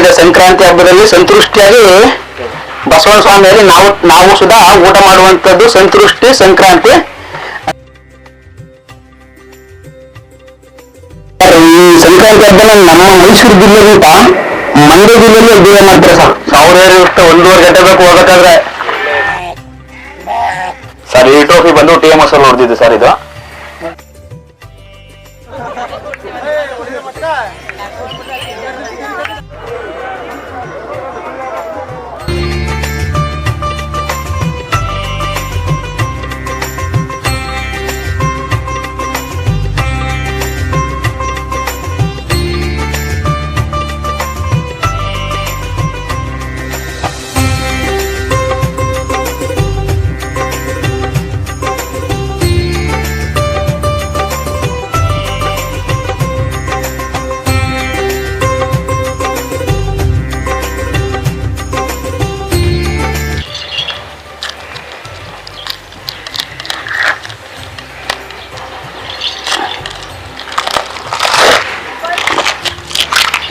ಇದೆ ಸಂಕ್ರಾಂತಿ ಹಬ್ಬದಲ್ಲಿ ಸಂತೃಷ್ಟಿಯಾಗಿ ಬಸವನ ಸ್ವಾಮಿಯಲ್ಲಿ ನಾವು ಸುಧಾ ಊಟ ಮಾಡುವಂತದ್ದು ಸಂತೃಷ್ಟಿ ಸಂಕ್ರಾಂತಿ. ಈ ಸಂಕ್ರಾಂತಿ ಹಬ್ಬನ ನಮ್ಮ ಮೈಸೂರು ಜಿಲ್ಲೆಗಿಂತ ಮಂಡ್ಯ ಜಿಲ್ಲೆಯಲ್ಲಿ ಅದ್ದೂರಿ ಮಾಡ್ತಾರೆ ಸರ್. 1:30 ಗಂಟೆ ಬೇಕು ಹೋಗ್ಬೇಕಾದ್ರೆ. ಸರ್ ಈ ಟ್ರೋಫಿ ಬಂದು TMS ಅಲ್ಲಿ ಹೊಡೆದಿದ್ದು ಸರ್. ಇದು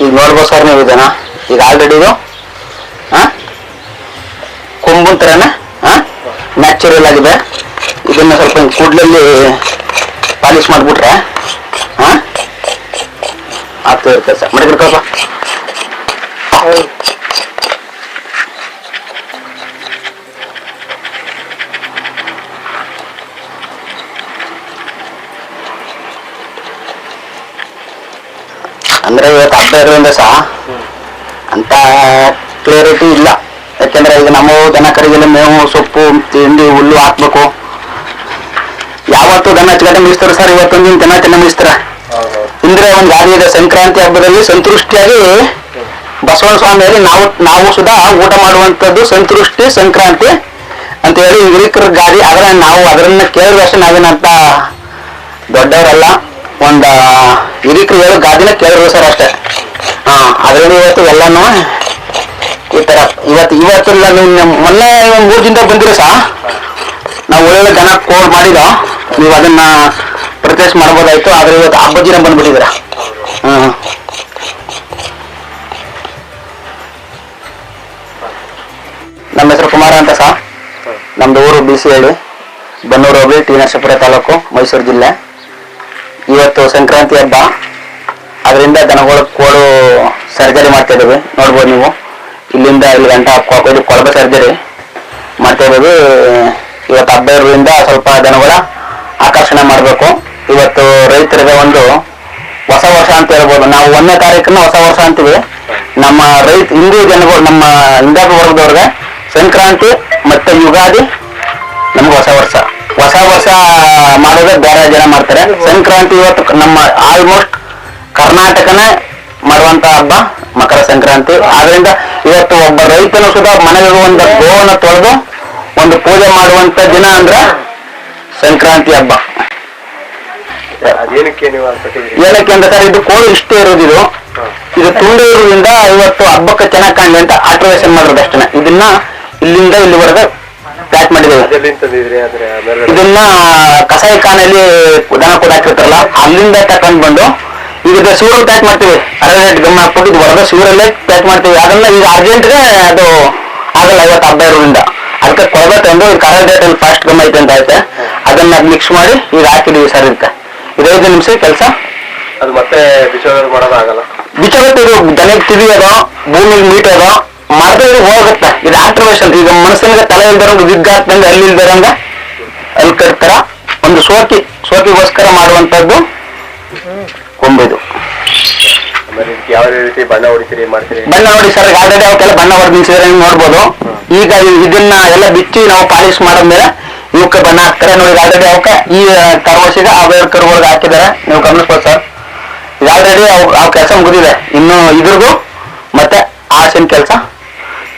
ಈಗ ನೋಡ್ಬೋದು ಸರ್ ನೀವು ಇದನ್ನ. ಈಗ ಆಲ್ರೆಡಿ ಇದು ಕೊಂಬು ಥರನ ನ್ಯಾಚುರಲ್ ಆಗಿದೆ. ಇದನ್ನ ಸ್ವಲ್ಪ ಕೂಡ್ಲಲ್ಲಿ ಪಾಲಿಶ್ ಮಾಡಿಬಿಟ್ರೆ ಆಗ್ತಾ ಇರ್ತದೆ ಸರ್. ಮಡಿಕಲ್ಪ ಅಂದ್ರೆ ಇವತ್ತು ಹಬ್ಬ ಇರೋದ್ರಿಂದ ಸಹ ಅಂತ ಕ್ಲಿಯರಿಟಿ ಇಲ್ಲ. ಯಾಕೆಂದ್ರೆ ಈಗ ನಮ್ಮ ದನ ಕರಿಗೆಲ್ಲ ಮೇವು ಸೊಪ್ಪು ತಿಂಡಿ ಹುಲ್ಲು ಹಾಕ್ಬೇಕು. ಯಾವತ್ತು ದನ ಹಚ್ಚಗಟ್ಟೆ ಮೇಯಿಸ್ತಾರೆ ಸರ್, ಇವತ್ತೊಂದಿನ ದನ ತಿನ್ನ ಮೇಯಿಸ್ತಾರೆ. ಇಂದ್ರೆ ಒಂದು ಗಾಡಿ ಇದೆ ಸಂಕ್ರಾಂತಿ ಹಬ್ಬದಲ್ಲಿ ಸಂತೃಷ್ಟಿಯಾಗಿ ಬಸವನ ಸ್ವಾಮಿಯಲ್ಲಿ ನಾವು ಸುಧಾ ಊಟ ಮಾಡುವಂತದ್ದು ಸಂತೃಷ್ಟಿ ಸಂಕ್ರಾಂತಿ ಅಂತ ಹೇಳಿ ಹಿರಿಕರ ಗಾಡಿ. ಅದನ್ನ ಕೇಳಿದಷ್ಟೇ ನಾವೇನಂತ ದೊಡ್ಡವರಲ್ಲ, ಒಂದ ಹಿರಿಕರು ಹೇಳೋ ಗಾದಿನ ಕೇಳಿದ್ರು ಸರ್ ಅಷ್ಟೇ. ಅದ್ರಲ್ಲಿ ಇವತ್ತು ಎಲ್ಲಾನು ಈ ತರ ಇವತ್ತು ಮೊನ್ನೆ 3 ದಿನದಾಗ ಬಂದಿರೋ ಸಹ ನಾವು ಒಳ್ಳೆ ದನ ಕೋಡ್ ಮಾಡಿದೋ, ನೀವು ಅದನ್ನ ಪರ್ಚೇಸ್ ಮಾಡ್ಬೋದಾಯ್ತು. ಆದ್ರೆ ಇವತ್ತು ಹಬ್ಬದ ದಿನ ಬಂದ್ಬಿಟ್ಟಿದ್ದೀರ. ನಮ್ಮ ಹೆಸರು ಕುಮಾರ ಅಂತ ಸಹ. ನಮ್ದು ಊರು BC ಹಳ್ಳಿ, ಬನ್ನೂರು ಹೋಬಳಿ, ಟಿ ನರಸೀಪುರ ತಾಲೂಕು, ಮೈಸೂರು ಜಿಲ್ಲೆ. ಇವತ್ತು ಸಂಕ್ರಾಂತಿ ಹಬ್ಬ, ಅದರಿಂದ ದನಗಳು ಕೋಡು ಸರ್ಜರಿ ಮಾಡ್ತಾ ಇದ್ದೀವಿ. ನೋಡ್ಬೋದು ನೀವು, ಇಲ್ಲಿಂದ ಇಲ್ಲಿ ಗಂಟ ಇದು ಕೊಳಬೆ ಸರ್ಜರಿ ಮಾಡ್ತಾ ಇದ್ದೀವಿ. ಇವತ್ತು ಹಬ್ಬ ಇರೋದ್ರಿಂದ ಸ್ವಲ್ಪ ದನಗಳ ಆಕರ್ಷಣೆ ಮಾಡಬೇಕು. ಇವತ್ತು ರೈತರಿಗೆ ಒಂದು ಹೊಸ ವರ್ಷ ಅಂತ ಹೇಳ್ಬೋದು. ನಾವು 1ನೇ ತಾರೀಕನ್ನ ಹೊಸ ವರ್ಷ ಅಂತೀವಿ. ನಮ್ಮ ಹಿಂದೂ ಜನಗಳು, ನಮ್ಮ ಹಿಂದಾಪಿ ವರ್ಗದವ್ರಿಗೆ ಸಂಕ್ರಾಂತಿ ಮತ್ತೆ ಯುಗಾದಿ ನಮ್ಗೆ ಹೊಸ ವರ್ಷ ಮಾಡೋದೇ ಬೇರೆ ಜನ ಮಾಡ್ತಾರೆ. ಸಂಕ್ರಾಂತಿ ಇವತ್ತು ನಮ್ಮ ಆಲ್ಮೋಸ್ಟ್ ಕರ್ನಾಟಕನೇ ಮಾಡುವಂತ ಹಬ್ಬ ಮಕರ ಸಂಕ್ರಾಂತಿ. ಆದ್ರಿಂದ ಇವತ್ತು ಒಬ್ಬ ರೈತನು ಸುಧಾ ಮನೆಗೆ ಒಂದು ಗೋವನ್ನು ತೊಳೆದು ಒಂದು ಪೂಜೆ ಮಾಡುವಂತ ದಿನ ಅಂದ್ರೆ ಸಂಕ್ರಾಂತಿ ಹಬ್ಬ. ಏನಕ್ಕೆ ಅಂದ್ರೆ ಸರ್, ಇದು ಕೋಳಿ ಇಷ್ಟೇ ಇರೋದು. ಇದು ತುಂಡು ಇರೋದ್ರಿಂದ ಇವತ್ತು ಹಬ್ಬಕ್ಕೆ ಚೆನ್ನಾಗಿ ಕಾಣಲಿ ಅಂತ ಆಲ್ಟ್ರೇಷನ್ ಮಾಡೋದು ಅಷ್ಟೇ. ಇದನ್ನ ಇಲ್ಲಿಂದ ಇಲ್ಲಿವರೆಗೆ ಪ್ಯಾಕ್ ಮಾಡಿದ್ದೇವೆ. ಇದನ್ನ ಕಸಾಯಿ ಖಾನೆಯಲ್ಲಿ ದನ ಕೂಡ ಹಾಕಿರ್ತಾರಲ್ಲ, ಅಲ್ಲಿಂದ ತಕೊಂಡ್ ಬಂದು ಈಗ ಸೂರಲ್ಲಿ ಪ್ಯಾಕ್ ಮಾಡ್ತೀವಿ. ಅರವತ್ತು ಗಮ್ಮ ಹಾಕ್ಬಿಟ್ಟು ಇದು ಹೊರಗೆ ಸೂರಲ್ಲೇ ಪ್ಯಾಕ್ ಮಾಡ್ತೀವಿ. ಅದನ್ನ ಈಗ ಅರ್ಜೆಂಟ್ಗೆ ಅದು ಆಗಲ್ಲ ಇವತ್ತು ಹಬ್ಬ ಇರೋದ್ರಿಂದ. ಅದಕ್ಕೆ ಕೊಳವೆ ತಂದು ಕರ ಡೇಟಲ್ಲಿ ಫಾಸ್ಟ್ ಗಮ್ಮ ಐತೆ ಅಂತ ಐತೆ, ಅದನ್ನ ಮಿಕ್ಸ್ ಮಾಡಿ ಈಗ ಹಾಕಿದೀವಿ ಸರ್. ಇದಕ್ಕೆ 5 ನಿಮಿಷ ಕೆಲಸ. ಅದು ಮತ್ತೆ ಬಿಚ್ಚೋದು ಮಾಡೋದಾಗಲ್ಲ. ಬಿಚ್ಚೋದು ದನಕ್ಕೆ ತಿವಿಯೋದು, ಭೂಮಿಗೆ ಮೀಟೋದು ಮಾಡಿದ್ರೆ ಹೋಗುತ್ತೆ. ಇದು ಆಕ್ಟಿವೇಶನ್. ಈಗ ಮನುಷ್ಯನಿಗೆ ತಲೆ ಇಲ್ದರಂಗ ವಿಗ್ ಹಾಕ್ತಂಗೆ ಅಲ್ಲಿ ಇಲ್ದರಂಗ ಅಲ್ಲಿ ಕಟ್ತಾರ. ಒಂದು ಸೋಕಿಗೋಸ್ಕರ ಮಾಡುವಂತದ್ದು ಕೊಂಬಿದು. ಯಾವ ರೀತಿ ಬಣ್ಣ ಹೊಡಿತೀರಿ ಮಾಡ್ತೀರಿ? ಬಣ್ಣ ಹೊಡಿ ಸರ್, ಆಲ್ರೆಡಿ ಅವಕ್ಕೆಲ್ಲ ಬಣ್ಣ ಹೊಡೆದು ನಿಲ್ಸಿದ್ರೆ ನೋಡ್ಬೋದು. ಈಗ ಇದನ್ನ ಎಲ್ಲ ಬಿಚ್ಚಿ ನಾವು ಪಾಲಿಶ್ ಮಾಡಿದ್ಮೇಲೆ ಇವಕ್ಕೆ ಬಣ್ಣ ಹಾಕ್ತಾರೆ ನೋಡಿ. ಆಲ್ರೆಡಿ ಅವಕ್ಕೆ ಈ ಕರ್ವಸಿಗೆ ಅವೇರ್ ಕರುಗಳಿಗೆ ಹಾಕಿದ್ದಾರೆ, ನೀವು ಗಮನಿಸ್ಬೋದು ಸರ್. ಈಗ ಆಲ್ರೆಡಿ ಅವ್ ಕೆಲಸ ಮುಗಿದಿದೆ. ಇನ್ನು ಇದ್ರಿಗೂ ಮತ್ತೆ ಆಸಿನ ಕೆಲಸ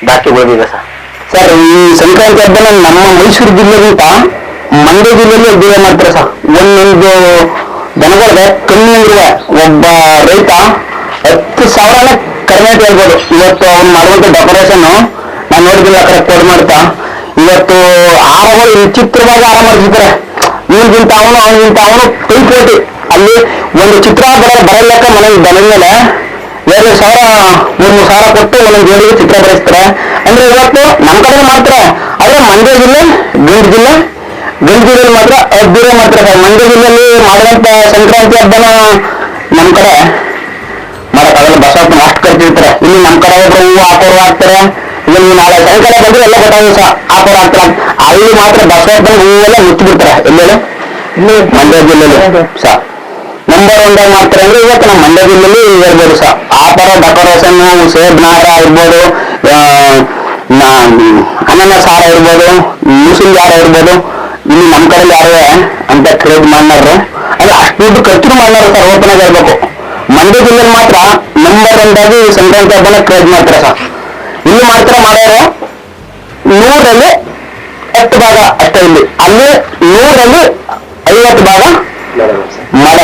ಬಾಕಿ ಉಳಿದಿದೆ ಸರ್. ಸರ್, ಈ ಸಂಕ್ರಾಂತಿ ಹಬ್ಬನ ನಮ್ಮ ಮೈಸೂರು ಜಿಲ್ಲೆಗಿಂತ ಮಂಡ್ಯ ಜಿಲ್ಲೆಯಲ್ಲಿ ಅದ್ದೂರಿ ಮಾಡ್ತಾರೆ ಸರ್. ಒಂದೊಂದು ದನಗಳಿಗೆ ಕಮ್ಮಿ ಅಂದ್ರೆ ಒಬ್ಬ ರೈತ 10,000 ಕಡಿಮೆ ಅಂತ ಹೇಳ್ಬೋದು. ಇವತ್ತು ಅವ್ನು ಮಾಡುವಂತ ಡೆಕೋರೇಷನ್ ನಾನು ನೋಡಿದಿಲ್ಲ, ಆ ಕಡೆ ಕೋಡ್ ಮಾಡ್ತಾ. ಇವತ್ತು ಆರಗಳು ವಿಚಿತ್ರವಾಗಿ ಆರ ಮಾಡಿರ್ತಾರೆ. ಇವ್ರಿಗಿಂತ ಅವನು ಪೈಪೋಟಿ. ಅಲ್ಲಿ ಒಂದು ಚಿತ್ರ ಬರಲೆಕ್ಕ ಮನೆ ದನದ ಮೇಲೆ 2,000 3,000 ಕೊಟ್ಟು ಒಂದೊಂದು ಜೋಡಿಗೆ ಚಿತ್ರ ಬರೆಸ್ತಾರೆ. ಅಂದ್ರೆ ಇವತ್ತು ನಮ್ಮ ಕಡೆ ಮಾಡ್ತಾರೆ. ಆದ್ರೆ ಮಂಡ್ಯ ಜಿಲ್ಲೆ ಗಂಜ್ ಜಿಲ್ಲೆಯಲ್ಲಿ ಮಾತ್ರ ಅದ್ದೂರಿ ಮಾಡ್ತಾರೆ ಸರ್. ಮಂಡ್ಯ ಜಿಲ್ಲೆಯಲ್ಲಿ ಮಾಡುವಂತ ಸಂಕ್ರಾಂತಿ ಹಬ್ಬನ ನಮ್ಮ ಕಡೆ ಮಾಡಕ್ಕಾಗಲ್ಲ. ಬಸವಪ್ಪನ ಅಷ್ಟು ಕರ್ತಿರ್ತಾರೆ. ಇಲ್ಲಿ ನಮ್ಮ ಕಡೆ ಒಬ್ರು ಹೂವು ಹಾಕೋರು ಹಾಕ್ತಾರೆ. ಈಗ ನೀವು ನಾಳೆ ಸಾಯಂಕಾಲ ಬಂದ್ರೆ ಎಲ್ಲ ಗೊತ್ತಾಗುತ್ತೆ ಸರ್, ಹಾಕೋರು ಹಾಕ್ತಾರೆ. ಅಲ್ಲಿ ಮಾತ್ರ ಬಸವಪ್ಪನ ಹೂವೆಲ್ಲ ಮುಚ್ಚಿಬಿಡ್ತಾರೆ. ಎಲ್ಲೆಲ್ಲ ಇಲ್ಲಿ ಮಂಡ್ಯ ಜಿಲ್ಲೆಯಲ್ಲಿ ಸರ್ ನಂಬರ್ 1 ಮಾಡ್ತಾರೆ. ಅಂದ್ರೆ ಇವತ್ತು ನಮ್ಮ ಮಂಡ್ಯ ಜಿಲ್ಲೆಯಲ್ಲಿ ಹೇಳ್ಬೋದು ಸರ್. ಆ ತರ ಡೆಕೋರೇಷನ್ ಸೇಬ್ ನಾರ ಇರ್ಬೋದು, ಅನಾನಸ್ ಹಾರ ಇರ್ಬೋದು, ಮುಸುಂಬಿ ಹಾರ ಇರ್ಬೋದು, ಇಲ್ಲಿ ನಮ್ಮ ಕಡೆ ಯಾರು ಅಂತ ಕ್ರೇಜ್ ಮಾಡ್ನಾರು. ಅದು ಅಷ್ಟು ದುಡ್ಡು ಖರ್ಚು ಮಾಡ್ನಾರು ಸರ್. ಓಪನ್ ಆಗಿ ಹೇಳ್ಬೇಕು, ಮಂಡ್ಯ ಜಿಲ್ಲೆಯಲ್ಲಿ ಮಾತ್ರ ನಂಬರ್ 1 ಸಂಕ್ರಾಂತಿ ಹಬ್ಬನ ಕ್ರೇಜ್ ಮಾಡ್ತಾರೆ ಸರ್. ಇಲ್ಲಿ ಮಾತ್ರ ಮಾಡೋರು 100ರಲ್ಲಿ 10 ಭಾಗ ಅಷ್ಟೇ. ಇಲ್ಲಿ ಅಲ್ಲಿ 100ರಲ್ಲಿ 50 ಭಾಗ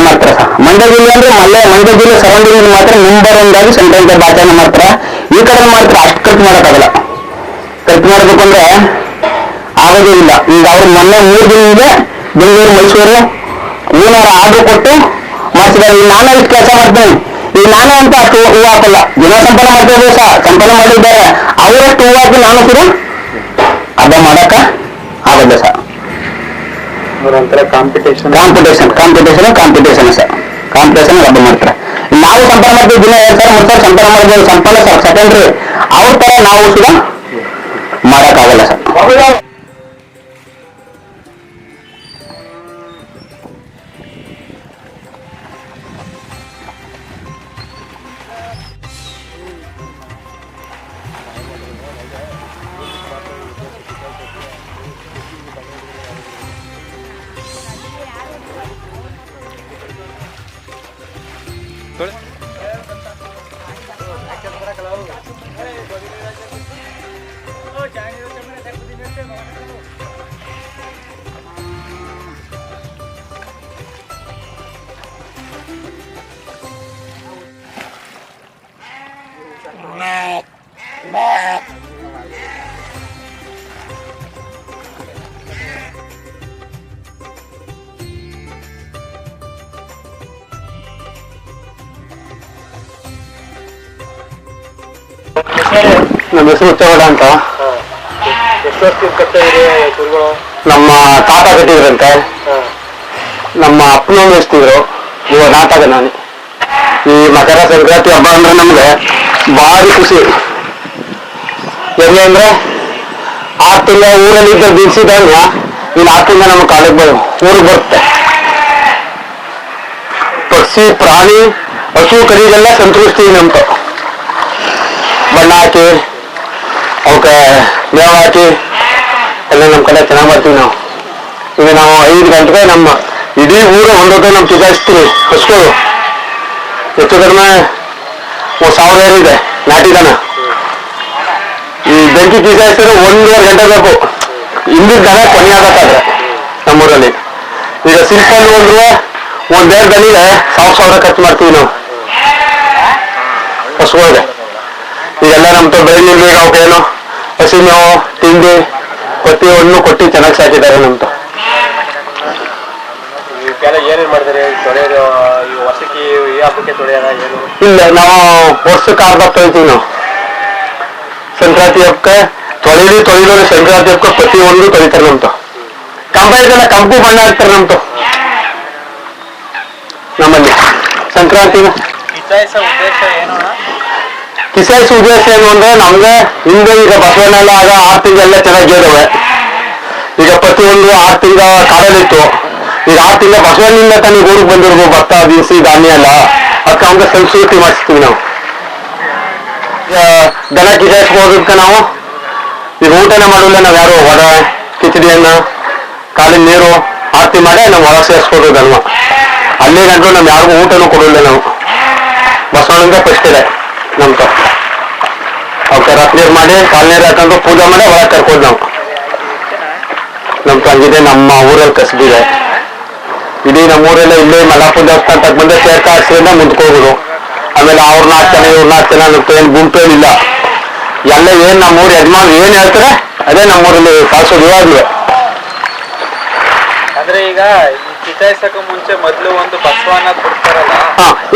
ಮಾಡ್ತಾರೆ ಸರ್. ಮಂಡ್ಯ ಜಿಲ್ಲೆ ಅಂದ್ರೆ ಮಂಡ್ಯ ಜಿಲ್ಲೆ ಸರೌಂಡಿಂಗ್ ಮಾತ್ರ ನಂಬರ್ 1 ಸಂಕ್ರಾಂತಿ ಹಬ್ಬ ಆಚರಣೆ ಮಾಡ್ತಾರೆ. ಈ ಕಡೆ ಮಾತ್ರ ಅಷ್ಟು ಖರ್ಚು ಮಾಡೋಕ್ಕಾಗಲ್ಲ. ಖರ್ಚು ಮಾಡ್ಬೇಕು ಅಂದ್ರೆ ಆಗೋದೇ ಇಲ್ಲ. ಈಗ ಅವ್ರು ಮೊನ್ನೆ 3 ದಿನದಿಂದ ಬೆಂಗಳೂರು ಮೈಸೂರು ಹೂನಾರ ಆರ್ಡರ್ ಕೊಟ್ಟು ಮಾಡಿಸಿದ್ದಾರೆ. ಈಗ ನಾನೇ ಇಷ್ಟು ಕೆಲಸ ಮಾಡ್ತೀನಿ. ಈಗ ನಾನೇ ಅಂತ ಅಷ್ಟು ಹೂವು ಹಾಕಲ್ಲ. ಜನ ಸಂಪಾದನೆ ಮಾಡ್ತಿದ್ದಾರೆ ಸಹ, ಸಂಪಾದನೆ ಮಾಡಿದ್ದಾರೆ. ಅವರಷ್ಟು ಹೂವು ಹಾಕಿ ನಾನು ಕೂಡ ಹಬ್ಬ ಮಾಡಕ್ಕ ಆಗೋಲ್ಲ ಸರ್. ಒಂಥರ ಕಾಂಪಿಟೇಷನ್ ಸರ್. ಕಾಂಪಿಟೇಷನ್ ಹಬ್ಬ ಮಾಡ್ತಾರೆ. ನಾವು ಸಂಪಾದನೆ ಮಾಡ್ತೀವಿ. ದಿನ 2,000 3,000 ಸಂಪಾದನೆ ಮಾಡ್ಬೋದು. ಸಂಪಾದನೆ ಸರ್ ಸೆಕೆಂಡ್ರಿ. ಅವ್ರ ತರ ನಾವು ಕೂಡ ಮಾಡಕ್ಕಾಗಲ್ಲ ಸರ್. ನಮ್ಮ ಹೆಸರು ಉಚ್ಚಗೌಡ ಅಂತ. ಎಷ್ಟು ವರ್ಷದಿಂದ ಕಟ್ತಾ ಇದೆ ಕುರಿಗಳು? ನಮ್ಮ ತಾತ ಕಟ್ಟಿದ್ರಂತೆ, ನಮ್ಮ ಅಪ್ಪನ ಮೇಯಿಸ್ತಿದ್ರು. ಇವಾಗ ನಾಟಕ ನಾನು. ಈ ಮಕರ ಸಂಕ್ರಾಂತಿ ಹಬ್ಬ ಅಂದ್ರೆ ನಮ್ಗೆ ಭಾರಿ ಖುಷಿ. ಹೆಂಗೆ ಅಂದ್ರೆ 6 ತಿಂಗಳ ಊರಲ್ಲಿ ಇದ್ದ ದಿನ್ಸಿದಾಗ ಇನ್ನು 6 ತಿಂಗಳ ನಮ್ಮ ಕಾಲಕ್ಕೆ ಊರಿಗೆ ಬರುತ್ತೆ. ಪಕ್ಷಿ ಪ್ರಾಣಿ ಹಸು ಕರಿಗೆಲ್ಲ ಸಂತೃಷ್ಟಿ ನಮ್ದು. ಬಣ್ಣ ಹಾಕಿ ಅವಕ್ಕೆ ಮೇವು ಹಾಕಿ ಎಲ್ಲ ನಮ್ಮ ಕಡೆ ಚೆನ್ನಾಗಿ ಮಾಡ್ತೀವಿ ನಾವು. ಈಗ ನಾವು 5 ಗಂಟೆಗೆ ನಮ್ಮ ಇಡೀ ಊರು ಒಂದೊಂದು ನಮ್ಮ ಕಿಗಾಯಿಸ್ತೀವಿ. ಹಸ್ಗಳು ಹೆಚ್ಚು ಕಡಿಮೆ 1,000 ಇದೆ ನಾಟಿ ದನ. ಈ ಬೆಂಕಿ ಕಿಗಾಯಿಸಿದ್ರೆ 1.5 ಗಂಟೆ ಬೇಕು. ಹಿಂದಿನ ದನ ಕೊನೆ ಆಗಬೇಕಾದ್ರೆ ನಮ್ಮೂರಲ್ಲಿ. ಈಗ ಸಿಂಪಲ್ ಹೋದ್ರೆ 1.5 ದನಿಗೆ 1,000 ಖರ್ಚು ಮಾಡ್ತೀವಿ ನಾವು ಹಸುಗಳಿಗೆ. ಈಗೆಲ್ಲ ನಮ್ದು ಬೆಳೆದಿಲ್ಲ. ಈಗ ಅವಕ್ಕೇನು ಹಸಿ ಮೇವು ತಿಂಡಿ ಪ್ರತಿಯೊಂದು ಕೊಟ್ಟು ಚೆನ್ನಾಗಿ ಸಾಕಿದ್ದಾರೆ ನಮ್ದು. ಏನೇನು ಮಾಡಿದ್ರೆ ತೊಳೆಯೋದು? ಈ ವರ್ಷಕ್ಕೆ ಈ ಹಬ್ಬಕ್ಕೆ ತೊಳೆಯೋದ ಏನು? ಇಲ್ಲ, ನಾವು ವರ್ಷಕ್ಕೆ 6 ಹಬ್ಬ ತೊಳಿತೀವಿ ನಾವು. ಸಂಕ್ರಾಂತಿ ಹಬ್ಬಕ್ಕೆ ತೊಳಿದ್ರು ಸಂಕ್ರಾಂತಿ ಹಬ್ಬಕ್ಕೆ ಪ್ರತಿಯೊಂದು ತೊಳಿತಾರೆ ನಮ್ದು. ಕಂಬ ಕಂಪು ಬಣ್ಣ ಹಾಕ್ತಾರೆ ನಮ್ದು ನಮ್ಮಲ್ಲಿ ಸಂಕ್ರಾಂತಿಗೆ. ಕಿಸಾಯಿಸೋ ಉದ್ದೇಶ ಏನು ಅಂದ್ರೆ ನಮ್ಗೆ ಹಿಂದೆ ಈಗ ಬಸವಣ್ಣೆಲ್ಲ ಆಗ 6 ತಿಂಗಳೆಲ್ಲ ಚೆನ್ನಾಗಿ ಇದ್ದಾವೆ. ಈಗ ಪ್ರತಿಯೊಂದು 6 ತಿಂಗಳ ಕಾಡಲಿತ್ತು. ಈಗ 6 ತಿಂಗಳ ಬಸವಣ್ಣಿಂದ ತನಗೆ ಊರಿಗೆ ಬಂದಿರ್ಬೋದು. ಭತ್ತ ದಿನಸಿ ಧಾನ್ಯ ಎಲ್ಲ ಅದಕ್ಕೆ ಅವ್ರಿಗೆ ಸಂಸ್ಕೃತಿ ಮಾಡಿಸ್ತೀವಿ ನಾವು. ಈಗ ದನ ಕಿಸಾಯಿಸ್ಬೋದಕ್ಕೆ ನಾವು ಈಗ ಊಟನ ಮಾಡೋಲ್ಲ. ನಾವು ಯಾರು ವಡೆ ಕಿಚಡಿಯನ್ನ ಕಾಲಿನ ನೀರು ಆರತಿ ಮಾಡಿ ನಾವು ಹೊರ ಸೇರಿಸ್ಬೋದು ದನ್ವ. ಅಲ್ಲೇ ಗಂಟು ನಾವು ಯಾರಿಗೂ ಊಟನೂ ಕೊಡೋಲ್ಲ ನಾವು. ಬಸವಣ್ಣಿಂದ ಫಸ್ಟ್ ಇದೆ ನಮ್ದು. ಅವಕ್ಕೆ ರಥ ನೀರು ಮಾಡಿ ಕಾಲು ನೀರು ಹಾಕೊಂಡು ಪೂಜೆ ಮಾಡಿ ಹೊರಗೆ ಕರ್ಕೊಂಡು ನಾವು ನಮ್ ತಂಗಿದೆ. ನಮ್ಮ ಊರಲ್ಲಿ ಕಸಬಿದೆ. ಇಡೀ ನಮ್ಮೂರೆಲ್ಲ ಇಲ್ಲೇ ಮಲ್ಲಾಪುರ ದೇವಸ್ಥಾನ ತಕ್ಕ ಬಂದ್ರೆ ಸೇರ್ಕ ಹಾಕ್ಸಿದ್ರೆ ಮುಂದ್ಕೋಗುದು. ಆಮೇಲೆ ಅವ್ರ 4 ಜನ ಇವ್ರ 4 ಜನ ಅಂತ ಏನು ಗುಂಪೇನಿಲ್ಲ. ಎಲ್ಲ ಏನ್ ನಮ್ಮೂರು ಯಜಮಾನ್ ಏನ್ ಹೇಳ್ತಾರೆ ಅದೇ ನಮ್ಮೂರಲ್ಲಿ ಕಾಸೋದು ಇವಾಗ್ಲೂ. ಅಂದ್ರೆ ಈಗ ಕಿಚಾಯಿಸಕ ಮುಂಚೆ ಮೊದ್ಲು ಒಂದು ಬಸವ ಅನ್ನೋದು ಕೊಡ್ತಾರಲ್ಲ.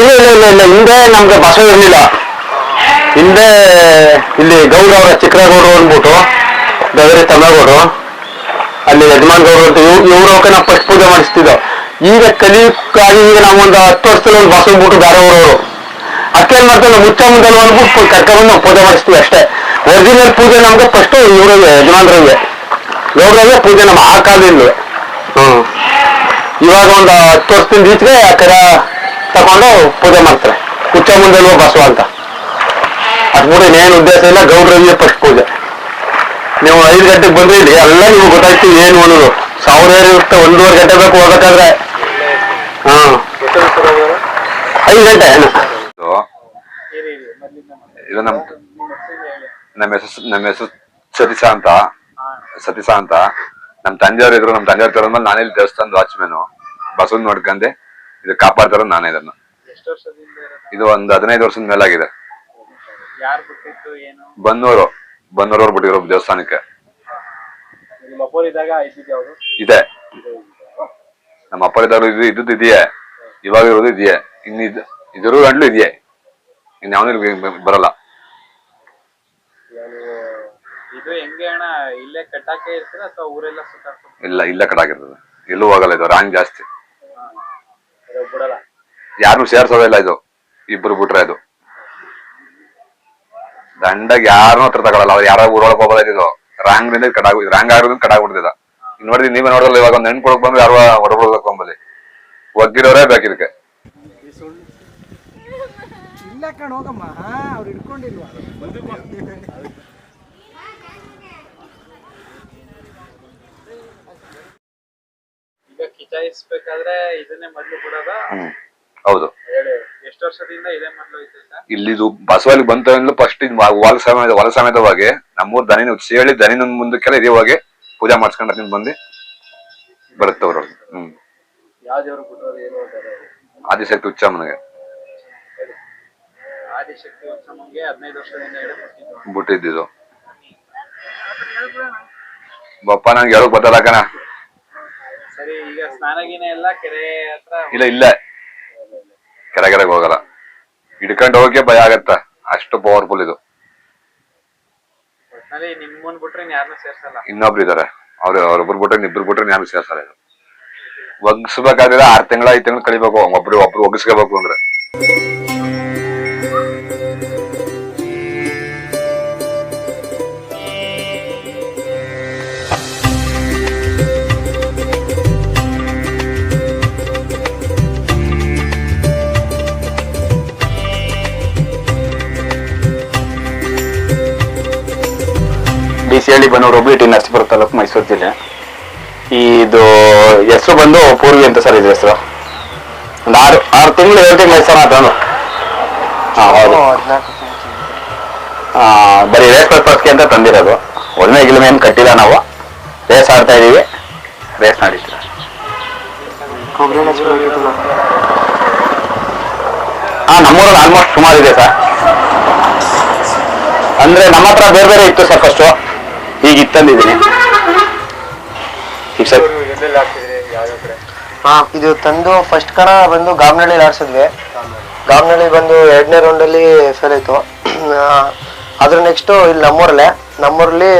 ಇಲ್ಲ ಹಿಂದೆ ನಮ್ಗೆ ಬಸವ ಇರಲಿಲ್ಲ. ಹಿಂದೆ ಇಲ್ಲಿ ಗೌಡ ಅವರ ಚಿಕ್ಕನಗೌಡರು ಅಂದ್ಬಿಟ್ಟು ಗೌರಿ ತಮ್ಮಗೌಡರು ಅಲ್ಲಿ ಯಜಮಾನ್ ಗೌಡರು ಅಂತ ಇವ್ರವಕ್ಕೆ ನಾವು ಫಸ್ಟ್ ಪೂಜೆ ಮಾಡಿಸ್ತಿದ್ದೋ. ಈಗ ಕಲಿಯುಕ್ಕಾಗಿ ಈಗ ನಾವೊಂದು 10 ವರ್ಷದಲ್ಲಿ ಒಂದು ಬಸವ ಬಿಟ್ಟು ಬೇರೆ ಊರವರು ಅಕ್ಕೇನ್ ಮಾಡ್ತಾರೆ ಮುಚ್ಚ ಮುಂದೆಲ್ಲ ಅಂದ್ಬಿಟ್ಟು ಕರ್ಕೊಂಡು ನಾವು ಪೂಜೆ ಮಾಡಿಸ್ತೀವಿ ಅಷ್ಟೇ. ಒರಿಜಿನಲ್ ಪೂಜೆ ನಮ್ಗೆ ಫಸ್ಟ್ ಇವ್ರಿಗೆ ಯಜಮಾನ್ರಿಗೆ ಗೌಡ್ರಿಗೆ ಪೂಜೆ ನಮ್ಮ ಆ ಕಾಲದಿಂದ. ಇವಾಗ ಒಂದು 10 ವರ್ಷದಿಂದ ಈಚೆಗೆ ಆ ಕಡೆ ತಗೊಂಡು ಪೂಜೆ ಮಾಡ್ತಾರೆ ಮುಚ್ಚ ಮುಂದೆಲ್ವ ಬಸವ ಅಂತ. ಅದ್ ಬಿಡಿ ಇನ್ನೇನು ಉದ್ದೇಶ ಇಲ್ಲ. ಗೌಡ್ರಿಗೆ ಫಸ್ಟ್ ಪೂಜೆ. ನೀವು 5 ಗಂಟೆಗೆ ಬಂದ್ರೆ ಇಲ್ಲಿ ಎಲ್ಲ ನಿಮ್ಗೆ ಗೊತ್ತಾಯ್ತು ಏನು ಅನ್ನೋದು. 1000 ಇರುತ್ತೆ, 1.5 ಗಂಟೆ ಬೇಕು ಹೋಗ್ಬೇಕಾದ್ರೆ. 5 ಗಂಟೆ ಇದು ನಮ್ಮ ಹೆಸರು ಸತೀಶ ಅಂತ ನಮ್ ತಂದೆಯವ್ರು ಇದ್ರು. ನಮ್ ತಂದೆಯವ್ರ ತರದ್ಮೇಲೆ ನಾನೇ ಇಲ್ಲಿ ದೇವಸ್ಥಾನದ ವಾಚ್ಮ್ಯಾನು ಬಸವನ್ ನೋಡ್ಕೊಂಡೆ ಇದು ಕಾಪಾಡ್ತಾರ ನಾನೇ ಇದನ್ನ. ಇದು ಒಂದು 15 ವರ್ಷದ ಮೇಲಾಗಿದೆ. ಬನ್ನೂರವ್ರು ಬಿಟ್ಟಿರೋ ದೇವಸ್ಥಾನಕ್ಕೆ ಇದೆ. ನಮ್ಮ ಅಪ್ಪರಿದಾಗ ಇದ್ದದ್ದು ಇದೆಯೇ, ಇವಾಗ ಇರೋದು ಇದೆಯೇ, ಇದ್ರ ಗಂಟ್ಲು ಇದೆಯೇ, ಇನ್ಯಾವನು ಬರಲ್ಲ. ಇಲ್ಲ ಇಲ್ಲೇ ಕಟ್ಟಾಕಿರ್ತದೆ, ಎಲ್ಲೂ ಹೋಗಲ್ಲ. ಇದು ರಾಂಗ್ ಜಾಸ್ತಿ, ಯಾರು ಸೇರ್ಸೋದಿಲ್ಲ. ಇದು ಇಬ್ರು ಬಿಟ್ರೆ ಇದು ದಂಡಗ್ ಯಾರನ್ನೂ ಹತ್ರ ತಗೊಳಲ್ಲ. ಅವ್ರು ಯಾರೋ ಊರೊಳಗೆ ಹೋಗೋದ ಇದು ರಾಂಗ್ ರಾಂಗ್ ಆಗೋದ್ ಕಟಾಗ್ಬಿಡ್ತಿದ. ನೋಡಿದ್ರಿ ನೀವೇ ನೋಡಲ್ಲ. ಇವಾಗ ಒಂದು ಹೆಣ್ಣು ಕೊಡಕ್ ಬಂದ್ರೆ ಯಾರು ಹೊರಬಡ್ಕೊಂಬಲ್ಲಿ ಒಗ್ಗಿರೋರೇ ಬೇಕಿದಕ್ಕೆ. ಈಗ ಕಿಚಾಯಿಸ್ಬೇಕಾದ್ರೆ ಇದನ್ನೇ ಮೊದ್ಲು ಬಿಡೋದ? ಹೌದು. ಎಷ್ಟು ವರ್ಷದಿಂದ ಇದೇ ಮೊದ್ಲು ಐತೆ? ಇಲ್ಲಿದು ಬಸವಲ್ಲಿ ಬಂತ ಫಸ್ಟ್ ಹೊಲ ಸಮೇತವಾಗಿ ನಮ್ಮೂರ್ ದನಿನ ಸೇಳಿ ದನಿನ ಮುಂದಕ್ಕೆಲ್ಲ ಇದೇ ಹೋಗಿ ಪೂಜೆ ಮಾಡ್ಸ್ಕೊಂಡ್ ಬಂದು ಬರುತ್ತವ್ರು. ಆದಿಶಕ್ತಿ ಉಚ್ಚಮ್ಮನಿಗೆ ಆದಿಶಕ್ತಿ ಉತ್ಸವಕ್ಕೆ 15 ವರ್ಷದಿಂದ ಬಿಟ್ಟಿದ್ದು. ಬಪ್ಪ ನಂಗೆ ಹೇಳಕ್ ಬರ್ತಲ್ಲ ಕಣ. ಸರಿ, ಈಗ ಸ್ನಾನಗಿನ ಎಲ್ಲ ಕೆರೆ ಹತ್ರ? ಇಲ್ಲ ಕೆರೆಗೆ ಹೋಗಲ್ಲ. ಹಿಡ್ಕೊಂಡು ಹೋಗಕ್ಕೆ ಭಯ ಆಗತ್ತ, ಅಷ್ಟು ಪವರ್ಫುಲ್ ಇದು. ನಿಮ್ಮನ್ ಬಿಟ್ರೆ ಯಾರನ್ನೂ ಸೇರ್ಸಲ್ಲ. ಇನ್ನೊಬ್ರು ಇದಾರೆ, ಅವ್ರೊಬ್ರು ಬಿಟ್ರೆ ಇಬ್ರು ಬಿಟ್ರೆ ಯಾರು ಸೇರ್ಸಲ್ಲ. ಇದು ಒಗ್ಸ್ಬೇಕಾದ್ರೆ 6 ತಿಂಗಳ 5 ತಿಂಗಳು ಕಳಿಬೇಕು ಒಬ್ರು ಒಗ್ಸ್ಕೋಬೇಕು ಅಂದ್ರೆ. BCHಳ್ಳಿ ಬನ್ನೂರು ಹೋಬಳಿ ಟಿ ನರಸೀಪುರ ತಾಲೂಕು, ಮೈಸೂರು ಜಿಲ್ಲೆ. ಇದು ಹೆಸರು ಬಂದು ಪೂರ್ವಿ ಅಂತ ಸರ್. ಇದು ಹೆಸರು ಒಂದು 6 ತಿಂಗಳು 7 ತಿಂಗಳು ಹೆಸರು ಮಾತ್ರ. ಹೌದು, ಬರೀ ರೇಸ್ ಪರ್ಪಸ್ಗೆ ಅಂತ ತಂದಿರೋದು. ಒಳ್ಳೆ ಗಿಲ್ಮೆ ಏನು ಕಟ್ಟಿಲ್ಲ. ನಾವು ರೇಸ್ ಆಡ್ತಾ ಇದೀವಿ, ರೇಸ್ ನಡೀತೀವಿ. ನಮ್ಮೂರಲ್ಲಿ ಆಲ್ಮೋಸ್ಟ್ ಸುಮಾರು ಇದೆ ಸರ್. ಅಂದ್ರೆ ನಮ್ಮ ಹತ್ರ ಬೇರೆ ಇತ್ತು ಸರ್ ಫಸ್ಟು, ಈಗ ಇತ್ತಂದಿದ್ದೀನಿ. ಇದು ತಂದು ಫಸ್ಟ್ ಕಣ ಬಂದು ಗಾಮನಹಳ್ಳಿ ಆಡ್ಸಿದ್ವಿ. ಗಾಮನಹಳ್ಳಿ ಬಂದು 2ನೇ ರೌಂಡಲ್ಲಿ ಫೇಲ್ ಆಯ್ತು. ಅದ್ರ ನೆಕ್ಸ್ಟು ಇಲ್ಲಿ ನಮ್ಮೂರಲ್ಲಿ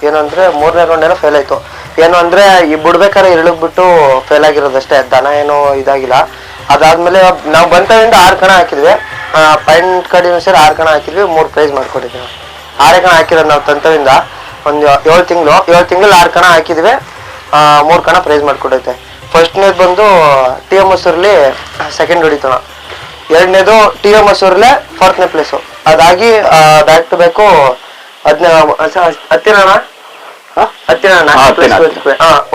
ಏನಂದ್ರೆ 3ನೇ ರೌಂಡೆಲ್ಲ ಫೇಲ್ ಆಯ್ತು. ಏನು ಅಂದ್ರೆ ಈ ಬಿಡ್ಬೇಕಾದ್ರೆ ಇಳಿದ್ಬಿಟ್ಟು ಫೇಲ್ ಆಗಿರೋದಷ್ಟೇ, ದನ ಏನೋ ಇದಾಗಿಲ್ಲ. ಅದಾದ್ಮೇಲೆ ನಾವು ಬಂತವಿಂದ 6 ಕಣ ಹಾಕಿದ್ವಿ. ಪಾಯಿಂಟ್ ಕಡಿಮೆ ಸೇರಿ 6 ಕಣ ಹಾಕಿದ್ವಿ, 3 ಪ್ರೈಸ್ ಮಾಡ್ಕೊಟ್ಟಿದ್ವಿ. 6 ಕಣ ಹಾಕಿರೋದು ನಾವು ತಂತವಿಂದ ಒಂದು 7 ತಿಂಗಳು 6 ಕಣ ಹಾಕಿದ್ವಿ, 3 ಕಣ ಪ್ರೈಸ್ ಮಾಡ್ಕೊಡೈತೆ. ಫಸ್ಟ್ನೇದು ಬಂದು TM ಹೊಸೂರಲ್ಲಿ 2nd ಹೊಡಿತಾನ, 2ನೇದು TM ಹೊಸೂರಲ್ಲೇ 4ನೇ ಪ್ಲೇಸು. ಅದಾಗಿ ಬ್ಯಾಕ್ ಟು ಬೇಕು ಹತ್ತಿನ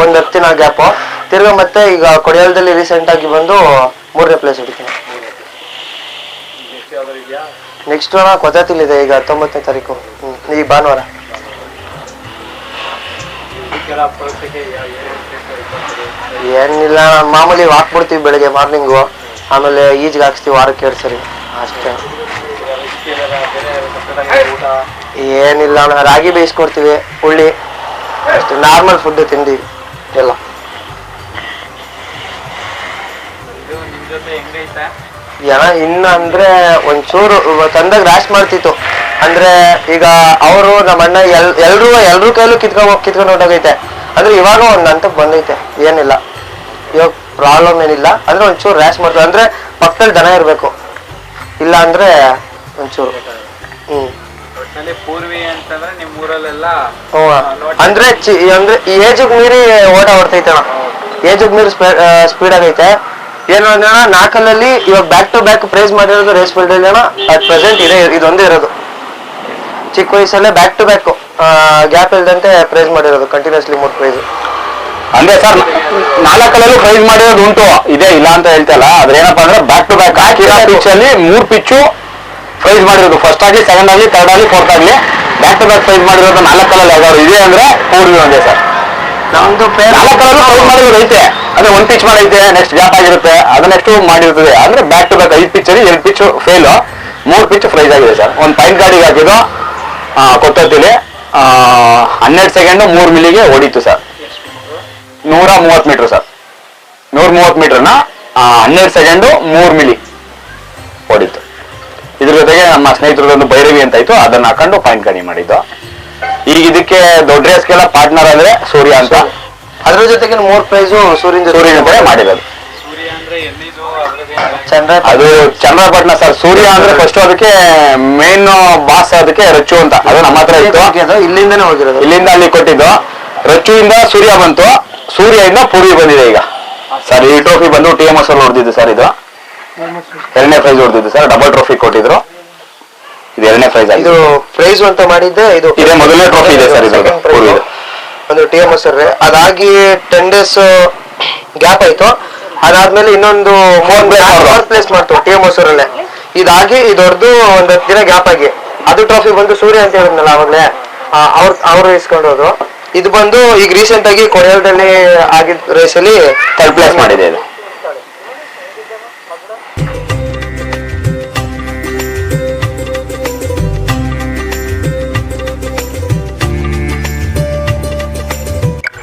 ಒಂದು 10 ದಿನ ಗ್ಯಾಪು. ತಿರ್ಗಾ ಮತ್ತೆ ಈಗ ಕೊಡಿಯಾಲದಲ್ಲಿ ರೀಸೆಂಟ್ ಆಗಿ ಬಂದು 3ನೇ ಪ್ಲೇಸ್ ಹೊಡಿತೀನಿ. ನೆಕ್ಸ್ಟ್ ಕೊತ್ತಾತಿಲಿದೆ ಈಗ 19ನೇ ತಾರೀಕು, ಈ ಭಾನುವಾರ. ಏನಿಲ್ಲ, ಮಾಮೂಲಿ ವಾಕ್ ಬಿಡ್ತೀವಿ ಬೆಳಿಗ್ಗೆ ಮಾರ್ನಿಂಗು, ಆಮೇಲೆ ಈಜ್ಗೆ ಹಾಕ್ಸ್ತೀವಿ ವಾರಕ್ಕೆ 2 ಸರಿ ಅಷ್ಟೇ. ಏನಿಲ್ಲ, ರಾಗಿ ಬೇಯಿಸ್ಕೊಡ್ತೀವಿ, ಉಳ್ಳಿ ಅಷ್ಟೇ, ನಾರ್ಮಲ್ ಫುಡ್ ತಿಂದೀವಿ ಎಲ್ಲ. ಜನ ಇನ್ನ ಅಂದ್ರೆ ಒಂಚೂರು ತಂದಾಗ ರ್ಯಾಶ್ ಮಾಡ್ತಿತ್ತು. ಅಂದ್ರೆ ಈಗ ಅವರು ನಮ್ಮ ಅಣ್ಣ ಎಲ್ರೂ ಕೈಲೂ ಕಿತ್ಕೊಂಡು ಹೊಟ್ಟೋಗೈತೆ. ಅಂದ್ರೆ ಇವಾಗ ಒಂದ್ ಹಂತಕ್ಕೆ ಬಂದೈತೆ, ಏನಿಲ್ಲ ಇವಾಗ ಪ್ರಾಬ್ಲಮ್ ಏನಿಲ್ಲ. ಅಂದ್ರೆ ಒಂಚೂರು ರ್ಯಾಶ್ ಮಾಡ್ತಾರೆ, ಅಂದ್ರೆ ಪಕ್ಕದಲ್ಲಿ ದನ ಇರ್ಬೇಕು, ಇಲ್ಲ ಅಂದ್ರೆ ಒಂಚೂರು ಪೂರ್ವಿ ಅಂತಂದ್ರೆ ನಿಮ್ ಊರಲ್ಲೆಲ್ಲ ಅಂದ್ರೆ ಅಂದ್ರೆ ಈ ಏಜಿಗೆ ಮೀರಿ ಓಟ ಹೊಡ್ತೈತೆ ಅಣ್ಣ, ಏಜಿಗೆ ಮೀರಿ ಸ್ಪೀಡ್ ಆಗೈತೆ. ಏನು ಅಂದ್ರೆ ನಾಲ್ಕಲ್ಲಲ್ಲಿ ಇವಾಗ ಬ್ಯಾಕ್ ಟು ಬ್ಯಾಕ್ ಪ್ರೈಸ್ ಮಾಡಿರೋದು ರೇಸ್ ಫೀಲ್ಡ್ ಅಲ್ಲಿ ಅಣ್ಣ ಅಟ್ ಪ್ರೆಸೆಂಟ್ ಇದೆ, ಇದೊಂದೇ ಇರೋದು. ಚಿಕ್ಕ ವಯಸ್ಸಲ್ಲೇ ಬ್ಯಾಕ್ ಟು ಬ್ಯಾಕ್ ಗ್ಯಾಪ್ ಇಲ್ದಂತೆ ಪ್ರೈಸ್ ಮಾಡಿರೋದು ಕಂಟಿನ್ಯೂಸ್ಲಿ 3 ಪ್ರೈಸ್. ಅಂದ್ರೆ ಸರ್ 4 ಪ್ರೈಸ್ ಮಾಡಿರೋದು ಉಂಟು, ಇದೆ ಇಲ್ಲ ಅಂತ ಹೇಳ್ತಲ್ಲ. ಅದ್ರೇನಪ್ಪ ಅಂದ್ರೆ ಬ್ಯಾಕ್ ಟು ಬ್ಯಾಕ್ ಹಾಕಿರೋ ಪಿಚ್ ಅಲ್ಲಿ 3 ಪಿಚ್ಚು ಪ್ರೈಸ್ ಮಾಡಿರೋದು. ಫಸ್ಟ್ ಆಗಲಿ, ಸೆಕೆಂಡ್ ಆಗಲಿ, ಥರ್ಡ್ ಆಗಲಿ, ಫೋರ್ತ್ ಆಗಲಿ ಬ್ಯಾಕ್ ಟು ಬ್ಯಾಕ್ ಪ್ರೈಸ್ ಮಾಡಿರೋದು 4 ಯಾವ್ದಾದ್ರು ಇದೆ ಅಂದ್ರೆ ಪೂರ್ವಿ ಒಂದೇ ಸರ್. ನಮ್ದು 4 ಪ್ರೈಸ್ ಮಾಡಿರೋದು ಐತೆ, ಅದೇ 1 ಪಿಚ್ ಮಾಡೈತೆ, ನೆಕ್ಸ್ಟ್ ಗ್ಯಾಪ್ ಆಗಿರುತ್ತೆ, ಅದು ನೆಕ್ಸ್ಟ್ ಮಾಡಿರ್ತದೆ. ಅಂದ್ರೆ ಬ್ಯಾಕ್ ಟು ಬ್ಯಾಕ್ 5 ಪಿಚ್ ಅಲ್ಲಿ 2 ಪಿಚ್ ಫೇಲು, 3 ಪಿಚ್ ಪ್ರೈಸ್ ಆಗಿದೆ ಸರ್. ಒಂದು ಪೈನ್ ಗಾಡಿಗೆ ಹಾಕಿದ್ದು ಕೊತ್ತತ್ತಿಲಿ 12 ಸೆಕೆಂಡ್ 3 ಮಿಲಿಗೆ ಹೊಡಿತು ಸರ್. 130 ಮೀಟರ್ ಸರ್, 130 ಮೀಟರ್ನ 12 ಸೆಕೆಂಡ್ 3 ಮಿಲಿ ಹೊಡಿತು. ಇದ್ರ ಜೊತೆಗೆ ನಮ್ಮ ಸ್ನೇಹಿತರದೊಂದು ಭೈರವಿ ಅಂತ ಇತ್ತು, ಅದನ್ನ ಹಾಕೊಂಡು ಪಾಯಿಂಟ್ ಗಾಡಿ ಮಾಡಿದ್ದು. ಈಗ ಇದಕ್ಕೆ ದೊಡ್ಡ ರೇಸ್ಗೆಲ್ಲ ಪಾರ್ಟ್ನರ್ ಅಂದ್ರೆ ಸೂರ್ಯ ಅಂತ, ಅದ್ರ ಜೊತೆಗೆ 3 ಪ್ರೈಸು ಸೂರ್ಯನ ಜೊತೆ ಮಾಡಿರೋದು. ಅದು ಚಂದ್ರಪಟ್ಟಣ ಸರ್. ಸೂರ್ಯ ಅಂದ್ರೆ ಫಸ್ಟ್ ಅದಕ್ಕೆ ಮೇನ್ ಬಾಸ್ ಅದಕ್ಕೆ ರಚ್ಚು ಅಂತ, ಅದು ನಮ್ಮ ಹತ್ರ ಇತ್ತು. ಇಲ್ಲಿಂದಾನೇ ಹೋಗಿರೋದು, ಇಲ್ಲಿಂದ ಅಲ್ಲಿ ಕೊಟ್ಟಿದ್ದು. ರಚ್ಚುವಿಂದ ಸೂರ್ಯ ಬಂತು, ಸೂರ್ಯದಿಂದ ಪೂರ್ವಿ ಬಂದಿದೆ ಈಗ ಸರ್. ಈ ಟ್ರೋಫಿ ಬಂದು TMS ಅಲ್ಲಿ ಹೊಡೆದಿದ್ದು ಸರ್. ಇದು 2ನೇ ಪ್ರೈಸ್ ಹೊಡೆದಿದ್ದು ಸರ್, ಡಬಲ್ ಟ್ರೋಫಿ ಕೊಟ್ಟಿದ್ರು. ಇದು 2ನೇ ಪ್ರೈಸ್. ಇದು ಪ್ರೈಸ್ ಅಂತ ಮಾಡಿದ್ದೆ, ಇದು ಇದೇ ಮೊದಲನೇ ಟ್ರೋಫಿ ಇದೆ ಸರ್. ಇದು ಒಂದು TMS ಅದಾಗಿ 10 ಡೇಸ್ ಗ್ಯಾಪ್ ಆಯ್ತು. ಅದಾದ್ಮೇಲೆ ಇನ್ನೊಂದು 4th ಪ್ಲೇಸ್ ಮಾಡ್ತು TMS ಅಲ್ಲೇ. ಇದಾಗಿ ಇದೊರ್ದು ಒಂದ್ 10 ದಿನ ಗ್ಯಾಪ್ ಆಗಿ ಅದು ಟ್ರೋಫಿ ಬಂದು ಸೂರ್ಯ ಅಂತ ಹೇಳಿದ್ನಲ್ಲ ಅವಾಗ್ಲೇ, ಅವ್ರು ಇಸ್ಕೊಂಡೋದು. ಇದು ಬಂದು ಈಗ ರೀಸೆಂಟ್ ಆಗಿ ಕೊನೆಯಲ್ಲಿ ಆಗಿದ್ದ ರೇಸಲ್ಲಿ 3rd ಪ್ಲೇಸ್ ಮಾಡಿದೆ ಇದು.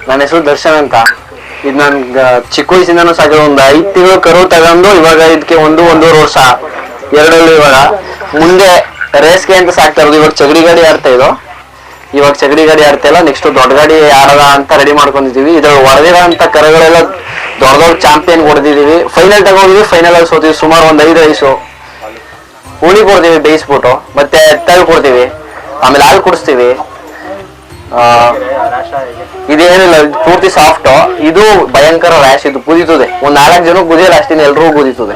ನನ್ನ ಹೆಸರು ದರ್ಶನ್ ಅಂತ. ಇದು ನನ್ ಚಿಕ್ಕ ವಯಸ್ಸಿಂದಾನು ಸಾಕಿರೋ ಒಂದು 5 ತಿಂಗಳು ಕರು ತಗೊಂಡು ಇವಾಗ ಇದಕ್ಕೆ 1.5 ವರ್ಷ 2 ಇವಾಗ. ಮುಂದೆ ರೇಸ್ಗೆ ಅಂತ ಸಾಕ್ತಾ ಇರೋದು. ಇವಾಗ ಚಗಡಿ ಗಾಡಿ ಆಡ್ತಾ ಇದ್ದು, ಇವಾಗ ಚಗಡಿ ಗಾಡಿ ಆಡ್ತಾ ಇಲ್ಲ. ನೆಕ್ಸ್ಟ್ ದೊಡ್ಡ ಗಾಡಿ ಆಡೋದ ಅಂತ ರೆಡಿ ಮಾಡ್ಕೊಂಡಿದೀವಿ. ಇದ್ರ ಹೊಡೆದಿರೋ ಅಂತ ಕರುಗಳೆಲ್ಲ ದೊಡ್ಡ ದೊಡ್ಡ ಚಾಂಪಿಯನ್ ಹೊಡೆದಿದೀವಿ. ಫೈನಲ್ ತಗೊಂಡಿದ್ವಿ, ಫೈನಲ್ ಅಲ್ಲಿ ಸೋತೀವಿ. ಸುಮಾರು ಒಂದು 5 ರೈಸು ಹುಳಿ ಕೊಡ್ತೀವಿ ಬೇಯಿಸ್ಬಿಟ್ಟು, ಮತ್ತೆ ತಳಿ ಕೊಡ್ತೀವಿ, ಆಮೇಲೆ ಹಾಲು ಕುಡಿಸ್ತೀವಿ. ಇದೇನಿಲ್ಲ, ಪೂರ್ತಿ ಸಾಫ್ಟ್. ಇದು ಭಯಂಕರ ರ್ಯಾಶ್, ಇದು ಕುದೀತದೆ. ಒಂದ್ 4 ಜನ ಕುದಿಯಲ್ಲ, ಅಷ್ಟೇನು ಎಲ್ರಿಗೂ ಕುದೀತದೆ.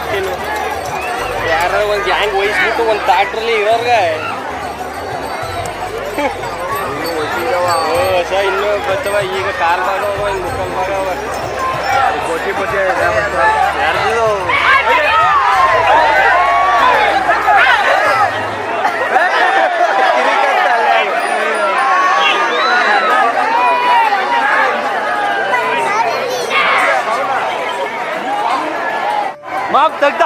ಬಿಟ್ಟಿನು ಯಾರ ಒಂದು ಗ್ಯಾಂಗ್ ವಹಿಸ್ಬಿಟ್ಟು ಒಂದು ಟ್ಯಾಕ್ಟ್ರಲ್ಲಿ ಇರೋರ್ಗೆ ಹೊಸ ಇನ್ನೂ ಬರ್ತವ ಈಗ ಕಾಲ್ ಭಾಗ ಅವ ಹಿಂಗೆ ಮುಕ್ಕಲ್ ಭಾಗ ಅವ ಕೋಟಿ ಯಾರ್ದು ಮಾಪ್ ತೆಗ್ದ